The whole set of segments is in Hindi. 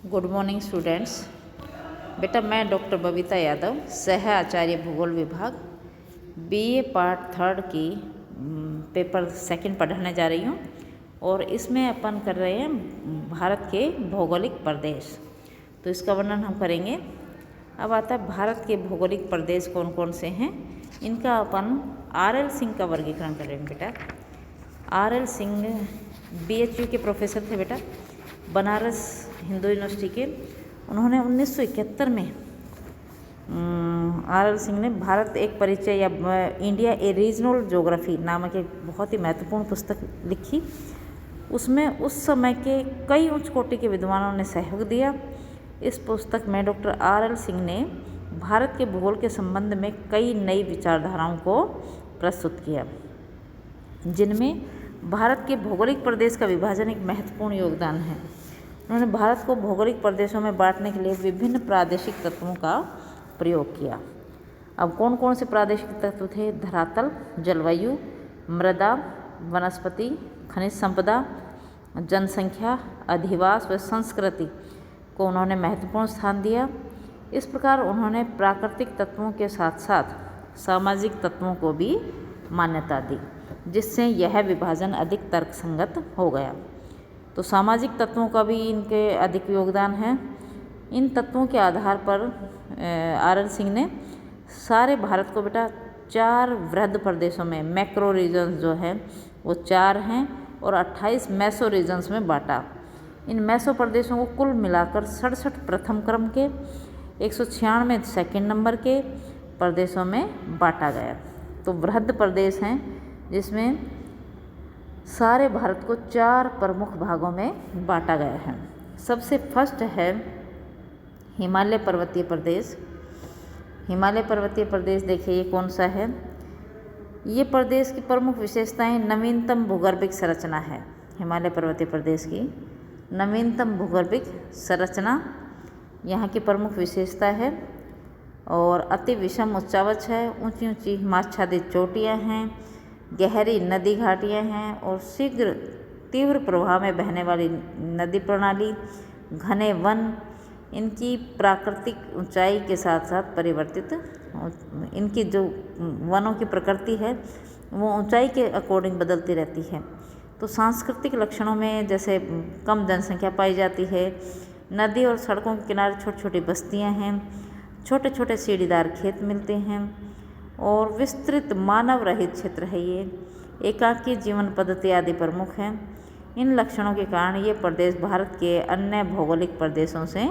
Good morning students. बेटा मैं डॉक्टर बबीता यादव, सह आचार्य भूगोल विभाग, बीए पार्ट थर्ड की पेपर सेकंड पढ़ाने जा रही हूँ। और इसमें अपन कर रहे हैं भारत के भौगोलिक प्रदेश। तो इसका वर्णन हम करेंगे। अब आता है भारत के भौगोलिक प्रदेश कौन कौन से हैं, इनका अपन आर.एल. सिंह का वर्गीकरण करेंगे। बेटा आर.एल. सिंह BHU के प्रोफेसर थे बेटा, बनारस हिंदू यूनिवर्सिटी के। उन्होंने 1971 में आर.एल. सिंह ने भारत एक परिचय या इंडिया ए रीजनल ज्योग्राफी नामक एक बहुत ही महत्वपूर्ण पुस्तक लिखी। उसमें उस समय के कई उच्च कोटि के विद्वानों ने सहयोग दिया। इस पुस्तक में डॉक्टर आर.एल. सिंह ने भारत के भूगोल के संबंध में कई नई विचारधाराओं को प्रस्तुत किया, जिनमें भारत के भौगोलिक प्रदेश का विभाजन एक महत्वपूर्ण योगदान है। उन्होंने भारत को भौगोलिक प्रदेशों में बांटने के लिए विभिन्न प्रादेशिक तत्वों का प्रयोग किया। अब कौन कौन से प्रादेशिक तत्व थे? धरातल, जलवायु, मृदा, वनस्पति, खनिज संपदा, जनसंख्या, अधिवास व संस्कृति को उन्होंने महत्वपूर्ण स्थान दिया। इस प्रकार उन्होंने प्राकृतिक तत्वों के साथ साथ सामाजिक तत्वों को भी मान्यता दी, जिससे यह विभाजन अधिक तर्कसंगत हो गया। तो सामाजिक तत्वों का भी इनके अधिक योगदान है। इन तत्वों के आधार पर आर.एल. सिंह ने सारे भारत को बेटा 4 वृहद प्रदेशों में, मैक्रो रीजन्स जो है वो 4 हैं, और 28 मैसो रीजन्स में बांटा। इन मैसो प्रदेशों को कुल मिलाकर 67 प्रथम क्रम के, 196 सेकंड नंबर के प्रदेशों में बांटा गया। तो वृहद प्रदेश हैं जिसमें सारे भारत को 4 प्रमुख भागों में बांटा गया है। सबसे फर्स्ट है हिमालय पर्वतीय प्रदेश। हिमालय पर्वतीय प्रदेश देखिए ये कौन सा है। ये प्रदेश की प्रमुख विशेषताएं नवीनतम भूगर्भिक संरचना है। हिमालय पर्वतीय प्रदेश की नवीनतम भूगर्भिक संरचना यहाँ की प्रमुख विशेषता है। और अति विषम उच्चावच है, ऊंची ऊंची हिमाच्छादित चोटियाँ हैं, गहरी नदी घाटियाँ हैं, और शीघ्र तीव्र प्रवाह में बहने वाली नदी प्रणाली, घने वन, इनकी प्राकृतिक ऊंचाई के साथ साथ परिवर्तित, इनकी जो वनों की प्रकृति है वो ऊंचाई के अकॉर्डिंग बदलती रहती है। तो सांस्कृतिक लक्षणों में जैसे कम जनसंख्या पाई जाती है, नदी और सड़कों के किनारे छोटी छोटी बस्तियां हैं, छोटे छोटे सीढ़ीदार खेत मिलते हैं, और विस्तृत मानव रहित क्षेत्र है ये, एकाकी जीवन पद्धति आदि प्रमुख हैं। इन लक्षणों के कारण ये प्रदेश भारत के अन्य भौगोलिक प्रदेशों से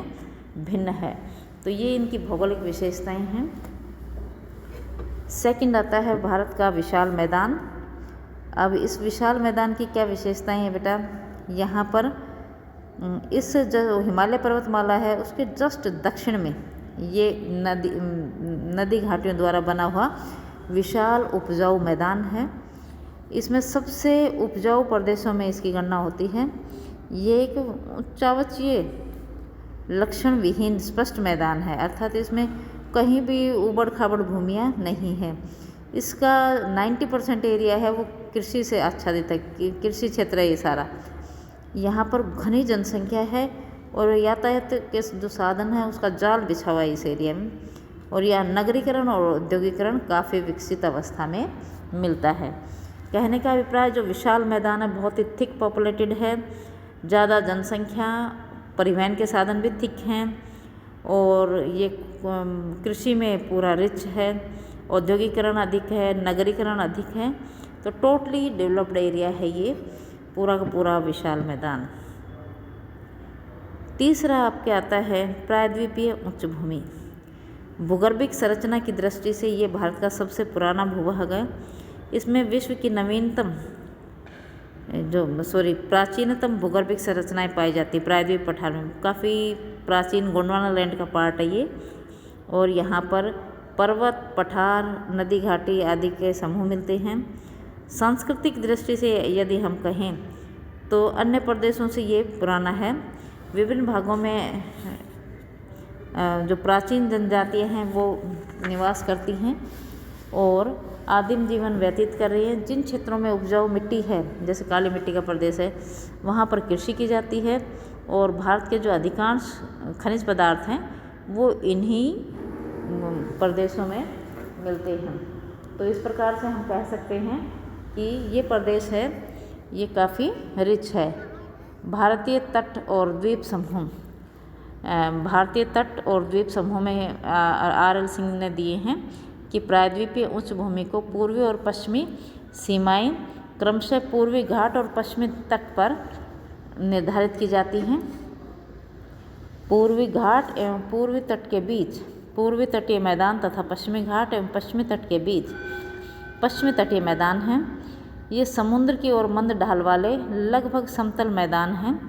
भिन्न है। तो ये इनकी भौगोलिक विशेषताएं हैं। सेकंड आता है भारत का विशाल मैदान। अब इस विशाल मैदान की क्या विशेषताएं हैं बेटा? यहाँ पर इस जो हिमालय पर्वतमाला है उसके जस्ट दक्षिण में ये नदी घाटियों द्वारा बना हुआ विशाल उपजाऊ मैदान है। इसमें सबसे उपजाऊ प्रदेशों में इसकी गणना होती है। ये एक उच्चावचीय लक्षण विहीन स्पष्ट मैदान है, अर्थात इसमें कहीं भी उबड़ खाबड़ भूमियाँ नहीं हैं। इसका 90% एरिया है वो कृषि से आच्छादित है, कृषि क्षेत्र है ये सारा। यहाँ पर घनी जनसंख्या है और यातायात के जो साधन है उसका जाल बिछा हुआ है इस एरिया में, और यह नगरीकरण और औद्योगिकरण काफ़ी विकसित अवस्था में मिलता है। कहने का अभिप्राय जो विशाल मैदान है बहुत ही थिक पॉपुलेटेड है, ज़्यादा जनसंख्या, परिवहन के साधन भी थिक हैं, और ये कृषि में पूरा रिच है, औद्योगिकरण अधिक है, नगरीकरण अधिक है। तो टोटली डेवलप्ड एरिया है ये पूरा का पूरा विशाल मैदान। तीसरा आपके आता है प्रायद्वीपीय उच्च भूमि। भूगर्भिक संरचना की दृष्टि से ये भारत का सबसे पुराना भूभाग है। इसमें विश्व की प्राचीनतम भूगर्भिक संरचनाएं पाई जाती है। प्रायद्वीप पठार में काफ़ी प्राचीन गोंडवाना लैंड का पार्ट है ये, और यहाँ पर पर्वत, पठार, नदी घाटी आदि के समूह मिलते हैं। सांस्कृतिक दृष्टि से यदि हम कहें तो अन्य प्रदेशों से ये पुराना है। विभिन्न भागों में जो प्राचीन जनजातियां हैं वो निवास करती हैं और आदिम जीवन व्यतीत कर रही हैं। जिन क्षेत्रों में उपजाऊ मिट्टी है, जैसे काली मिट्टी का प्रदेश है, वहाँ पर कृषि की जाती है, और भारत के जो अधिकांश खनिज पदार्थ हैं वो इन्हीं प्रदेशों में मिलते हैं। तो इस प्रकार से हम कह सकते हैं कि ये प्रदेश है ये काफ़ी रिच है। भारतीय तट और द्वीप समूह, भारतीय तट और द्वीप समूह में RL सिंह ने दिए हैं कि प्रायद्वीपीय उच्च भूमि को पूर्वी और पश्चिमी सीमाएं क्रमशः पूर्वी घाट और पश्चिमी तट पर निर्धारित की जाती हैं। पूर्वी घाट एवं पूर्वी तट के बीच पूर्वी तटीय मैदान तथा पश्चिमी घाट एवं पश्चिमी तट के बीच पश्चिमी तटीय मैदान हैं। ये समुद्र की ओर मंद ढाल वाले लगभग समतल मैदान हैं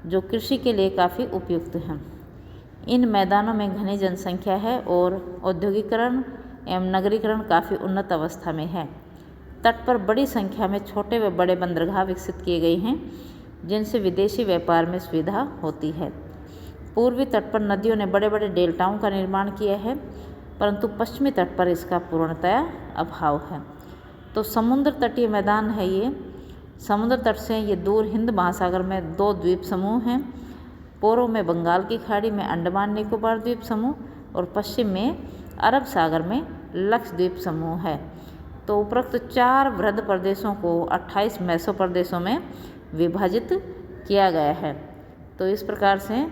जो कृषि के लिए काफ़ी उपयुक्त हैं। इन मैदानों में घनी जनसंख्या है और औद्योगिकरण एवं नगरीकरण काफ़ी उन्नत अवस्था में है। तट पर बड़ी संख्या में छोटे व बड़े बंदरगाह विकसित किए गए हैं जिनसे विदेशी व्यापार में सुविधा होती है। पूर्वी तट पर नदियों ने बड़े बड़े डेल्टाओं का निर्माण किया है परंतु पश्चिमी तट पर इसका पूर्णतया अभाव है। तो समुद्र तटीय मैदान है ये। समुद्र तट से ये दूर हिंद महासागर में 2 द्वीप समूह हैं। पूर्व में बंगाल की खाड़ी में अंडमान निकोबार द्वीप समूह और पश्चिम में अरब सागर में लक्षद्वीप समूह है। तो उपरोक्त 4 वृहद प्रदेशों को 28 मेसो प्रदेशों में विभाजित किया गया है। तो इस प्रकार से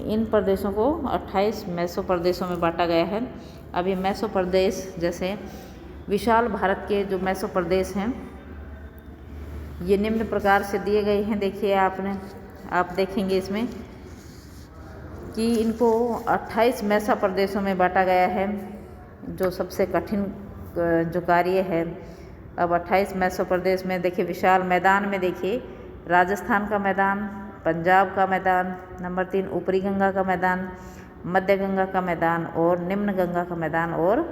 इन प्रदेशों को 28 मेसो प्रदेशों में बांटा गया है। अब ये मेसो प्रदेश जैसे विशाल भारत के जो मेसो प्रदेश हैं ये निम्न प्रकार से दिए गए हैं। देखिए आप देखेंगे इसमें कि इनको 28 मेसा प्रदेशों में बांटा गया है जो सबसे कठिन जो कार्य है। अब 28 मेसो प्रदेश में देखिए विशाल मैदान में देखिए राजस्थान का मैदान, पंजाब का मैदान, नंबर 3 ऊपरी गंगा का मैदान, मध्य गंगा का मैदान और निम्न गंगा का मैदान और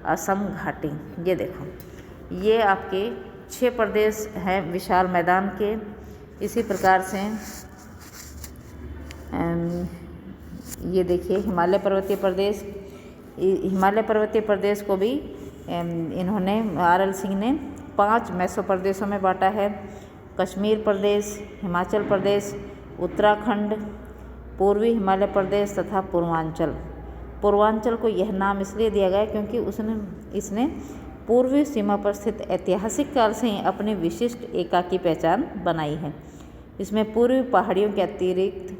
असम घाटी। ये देखो ये आपके 6 प्रदेश हैं विशाल मैदान के। इसी प्रकार से ये देखिए हिमालय पर्वतीय प्रदेश, हिमालय पर्वतीय प्रदेश को भी इन्होंने RL सिंह ने 5 मेसो प्रदेशों में बांटा है। कश्मीर प्रदेश, हिमाचल प्रदेश, उत्तराखंड, पूर्वी हिमालय प्रदेश तथा पूर्वांचल। पूर्वांचल को यह नाम इसलिए दिया गया क्योंकि इसने पूर्वी सीमा पर स्थित ऐतिहासिक काल से ही अपनी विशिष्ट एका की पहचान बनाई है। इसमें पूर्वी पहाड़ियों के अतिरिक्त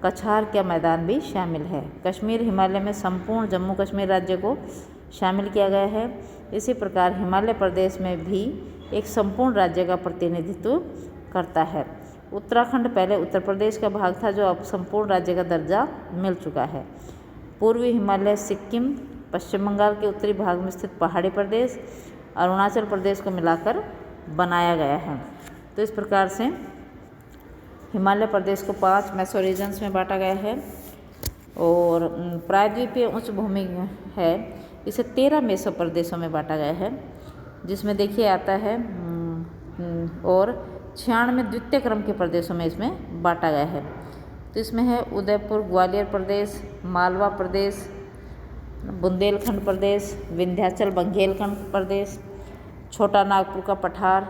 कछार का मैदान भी शामिल है। कश्मीर हिमालय में संपूर्ण जम्मू कश्मीर राज्य को शामिल किया गया है। इसी प्रकार हिमालय प्रदेश में भी एक संपूर्ण राज्य का प्रतिनिधित्व करता है। उत्तराखंड पहले उत्तर प्रदेश का भाग था जो अब संपूर्ण राज्य का दर्जा मिल चुका है। पूर्वी हिमालय सिक्किम, पश्चिम बंगाल के उत्तरी भाग में स्थित पहाड़ी प्रदेश, अरुणाचल प्रदेश को मिलाकर बनाया गया है। तो इस प्रकार से हिमालय प्रदेश को 5 मेसो रीजन्स में बांटा गया है और प्रायद्वीपीय उच्च भूमि है इसे 13 मेसो प्रदेशों में बांटा गया है जिसमें देखिए आता है और 96 द्वितीय क्रम के प्रदेशों में इसमें बांटा गया है। तो इसमें है उदयपुर ग्वालियर प्रदेश, मालवा प्रदेश, बुंदेलखंड प्रदेश, विंध्याचल बघेलखंड प्रदेश, छोटा नागपुर का पठार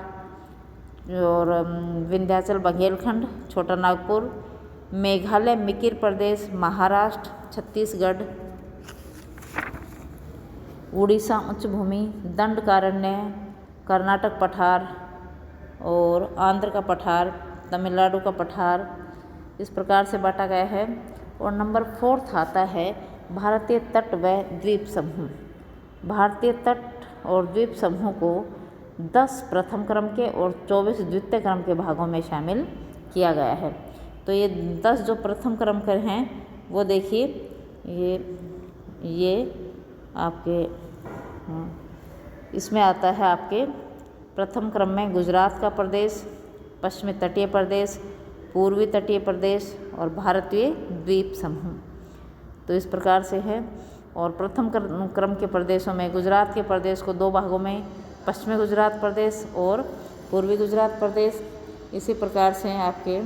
और विंध्याचल बघेलखंड, छोटा नागपुर, मेघालय मिकिर प्रदेश, महाराष्ट्र, छत्तीसगढ़, उड़ीसा उच्च भूमि, दंडकारण्य, कर्नाटक पठार और आंध्र का पठार, तमिलनाडु का पठार, इस प्रकार से बांटा गया है। और नंबर 4 आता है भारतीय तट व द्वीप समूह। भारतीय तट और द्वीप समूह को 10 प्रथम क्रम के और 24 द्वितीय क्रम के भागों में शामिल किया गया है। तो ये 10 जो प्रथम क्रम के हैं वो देखिए ये आपके इसमें आता है आपके प्रथम क्रम में गुजरात का प्रदेश, पश्चिमी तटीय प्रदेश, पूर्वी तटीय प्रदेश और भारतीय द्वीप समूह। तो इस प्रकार से है। और प्रथम क्रम के प्रदेशों में गुजरात के प्रदेश को 2 भागों में पश्चिमी गुजरात प्रदेश और पूर्वी गुजरात प्रदेश। इसी प्रकार से आपके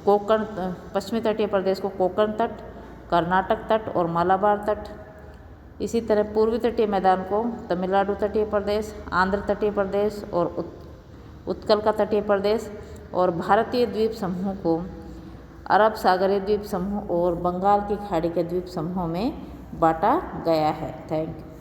कोंकण पश्चिमी तटीय प्रदेश को कोंकण तट, कर्नाटक तट और मालाबार तट। इसी तरह पूर्वी तटीय मैदान को तमिलनाडु तटीय प्रदेश, आंध्र तटीय प्रदेश और उत्कल का तटीय प्रदेश। और भारतीय द्वीप समूह को अरब सागरीय द्वीप समूह और बंगाल की खाड़ी के द्वीप समूहों में बांटा गया है। Thank you.